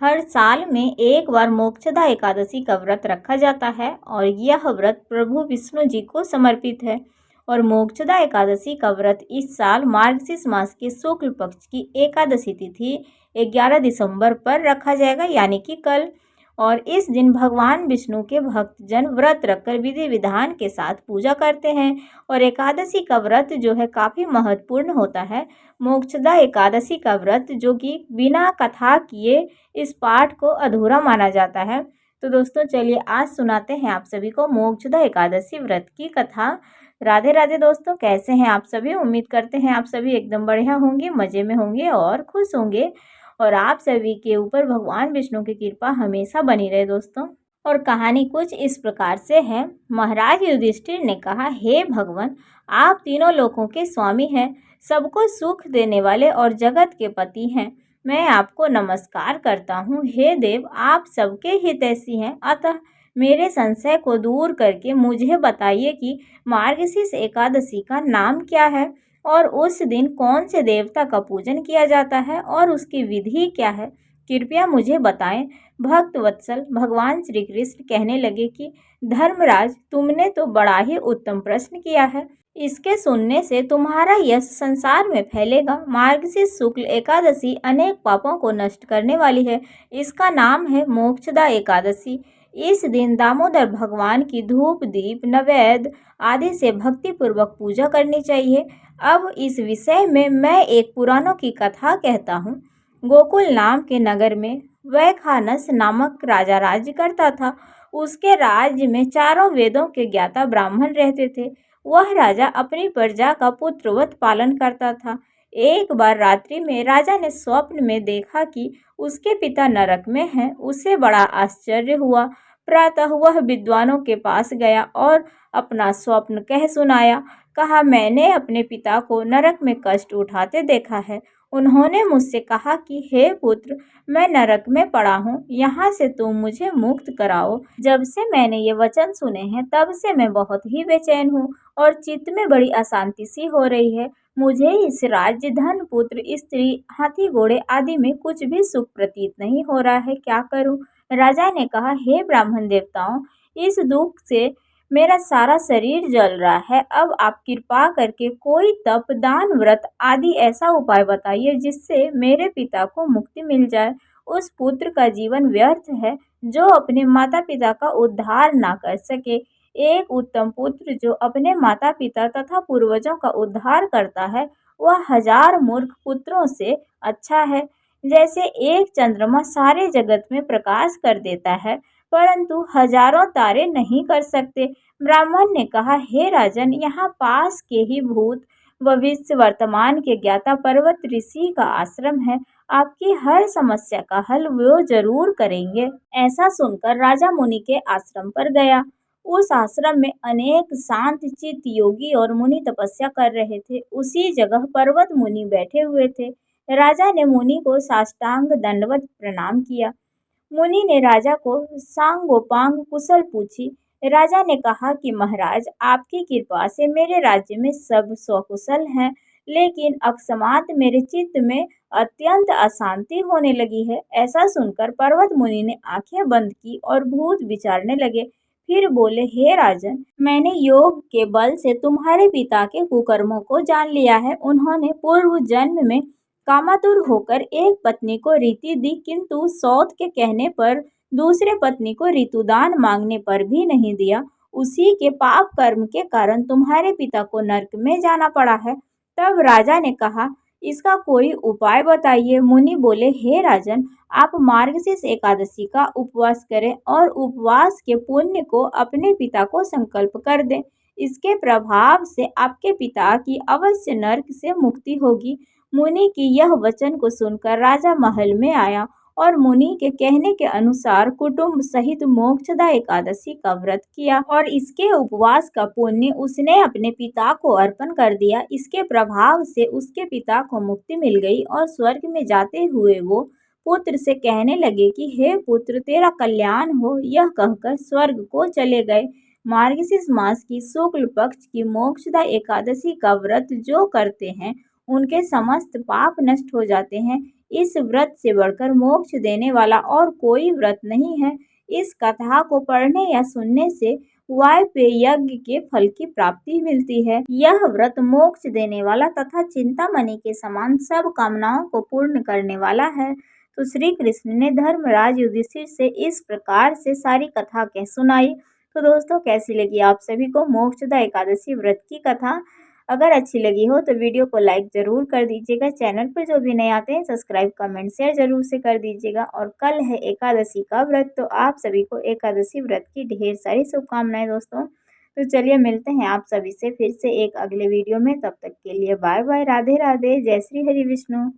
हर साल में एक बार मोक्षदा एकादशी का व्रत रखा जाता है और यह व्रत प्रभु विष्णु जी को समर्पित है। और मोक्षदा एकादशी का व्रत इस साल मार्गशीर्ष मास के शुक्ल पक्ष की एकादशी तिथि 11 दिसंबर पर रखा जाएगा, यानी कि कल। और इस दिन भगवान विष्णु के भक्तजन व्रत रखकर विधि विधान के साथ पूजा करते हैं। और एकादशी का व्रत जो है काफ़ी महत्वपूर्ण होता है। मोक्षदा एकादशी का व्रत जो कि बिना कथा किए इस पाठ को अधूरा माना जाता है। तो दोस्तों चलिए आज सुनाते हैं आप सभी को मोक्षदा एकादशी व्रत की कथा। राधे राधे दोस्तों, कैसे हैं आप सभी? उम्मीद करते हैं आप सभी एकदम बढ़िया होंगे, मज़े में होंगे और खुश होंगे। और आप सभी के ऊपर भगवान विष्णु की कृपा हमेशा बनी रहे दोस्तों। और कहानी कुछ इस प्रकार से है। महाराज युधिष्ठिर ने कहा, हे भगवान, आप तीनों लोकों के स्वामी हैं, सबको सुख देने वाले और जगत के पति हैं। मैं आपको नमस्कार करता हूँ। हे देव, आप सबके हितैषी हैं, अतः मेरे संशय को दूर करके मुझे बताइए कि मार्गशीर्ष एकादशी का नाम क्या है और उस दिन कौन से देवता का पूजन किया जाता है और उसकी विधि क्या है। कृपया मुझे बताएं। भक्त वत्सल भगवान श्री कृष्ण कहने लगे कि धर्मराज, तुमने तो बड़ा ही उत्तम प्रश्न किया है। इसके सुनने से तुम्हारा यश संसार में फैलेगा। मार्गशीर्ष शुक्ल एकादशी अनेक पापों को नष्ट करने वाली है। इसका नाम है मोक्षदा एकादशी। इस दिन दामोदर भगवान की धूप दीप नैवेद्य आदि से भक्ति पूर्वक पूजा करनी चाहिए। अब इस विषय में मैं एक पुराणों की कथा कहता हूँ। गोकुल नाम के नगर में वैखानस नामक राजा राज्य करता था। उसके राज्य में चारों वेदों के ज्ञाता ब्राह्मण रहते थे। वह राजा अपनी प्रजा का पुत्रवत पालन करता था। एक बार रात्रि में राजा ने स्वप्न में देखा कि उसके पिता नरक में हैं। उसे बड़ा आश्चर्य हुआ। प्रातः वह विद्वानों के पास गया और अपना स्वप्न कह सुनाया। कहा, मैंने अपने पिता को नरक में कष्ट उठाते देखा है। उन्होंने मुझसे कहा कि हे पुत्र, मैं नरक में पड़ा हूँ, यहाँ से तुम मुझे मुक्त कराओ। जब से मैंने ये वचन सुने हैं तब से मैं बहुत ही बेचैन हूँ और चित्त में बड़ी अशांति सी हो रही है। मुझे इस राज्य, धन, पुत्र, स्त्री, हाथी घोड़े आदि में कुछ भी सुख प्रतीत नहीं हो रहा है, क्या करूँ? राजा ने कहा, हे ब्राह्मण देवताओं, इस दुख से मेरा सारा शरीर जल रहा है। अब आप कृपा करके कोई तप, दान, व्रत आदि ऐसा उपाय बताइए जिससे मेरे पिता को मुक्ति मिल जाए। उस पुत्र का जीवन व्यर्थ है जो अपने माता पिता का उद्धार ना कर सके। एक उत्तम पुत्र जो अपने माता पिता तथा पूर्वजों का उद्धार करता है वह 1000 मूर्ख पुत्रों से अच्छा है। जैसे एक चंद्रमा सारे जगत में प्रकाश कर देता है परंतु हजारों तारे नहीं कर सकते। ब्राह्मण ने कहा, हे राजन, यहाँ पास के ही भूत, भविष्य, वर्तमान के ज्ञाता पर्वत ऋषि का आश्रम है। आपकी हर समस्या का हल वो जरूर करेंगे। ऐसा सुनकर राजा मुनि के आश्रम पर गया। उस आश्रम में अनेक शांत चित्त योगी और मुनि तपस्या कर रहे थे। उसी जगह पर्वत मुनि बैठे हुए थे। राजा ने मुनि को साष्टांग दंडवत प्रणाम किया। मुनि ने राजा को सांगोपांग कुशल पूछी। राजा ने कहा कि महाराज, आपकी कृपा से मेरे राज्य में सब स्वकुशल हैं, लेकिन अकस्मात मेरे चित्त में अत्यंत अशांति होने लगी है। ऐसा सुनकर पर्वत मुनि ने आंखें बंद की और भूत विचारने लगे। फिर बोले, हे राजन, मैंने योग के बल से तुम्हारे पिता के कुकर्मों को जान लिया है। उन्होंने पूर्व जन्म में कामातुर होकर एक पत्नी को रीति दी, किंतु सौत के कहने पर दूसरे पत्नी को ऋतुदान मांगने पर भी नहीं दिया। उसी के पाप कर्म के कारण तुम्हारे पिता को नरक में जाना पड़ा है। तब राजा ने कहा, इसका कोई उपाय बताइए। मुनि बोले, हे राजन, आप मार्गशीर्ष एकादशी का उपवास करें और उपवास के पुण्य को अपने पिता को संकल्प कर दें। इसके प्रभाव से आपके पिता की अवश्य नरक से मुक्ति होगी। मुनि की यह वचन को सुनकर राजा महल में आया और मुनि के कहने के अनुसार कुटुंब सहित मोक्षदा एकादशी का व्रत किया और इसके उपवास का पुण्य उसने अपने पिता को अर्पण कर दिया। इसके प्रभाव से उसके पिता को मुक्ति मिल गई और स्वर्ग में जाते हुए वो पुत्र से कहने लगे कि हे पुत्र, तेरा कल्याण हो। यह कहकर स्वर्ग को चले गए। मार्गशीर्ष मास की शुक्ल पक्ष की मोक्षदा एकादशी का व्रत जो करते हैं उनके समस्त पाप नष्ट हो जाते हैं। इस व्रत से बढ़कर मोक्ष देने वाला और कोई व्रत नहीं है। इस कथा को पढ़ने या सुनने से वायपेय यज्ञ के फल की प्राप्ति मिलती है। यह व्रत मोक्ष देने वाला तथा चिंतामणि के समान सब कामनाओं को पूर्ण करने वाला है। तो श्री कृष्ण ने धर्मराज युधिष्ठिर से इस प्रकार से सारी कथा कह सुनाई। तो दोस्तों, कैसी लगी आप सभी को मोक्षदा एकादशी व्रत की कथा? अगर अच्छी लगी हो तो वीडियो को लाइक ज़रूर कर दीजिएगा। चैनल पर जो भी नए आते हैं सब्सक्राइब, कमेंट, शेयर ज़रूर से कर दीजिएगा। और कल है एकादशी का व्रत, तो आप सभी को एकादशी व्रत की ढेर सारी शुभकामनाएं दोस्तों। तो चलिए मिलते हैं आप सभी से फिर से एक अगले वीडियो में। तब तक के लिए बाय बाय, राधे राधे, जय श्री हरि विष्णु।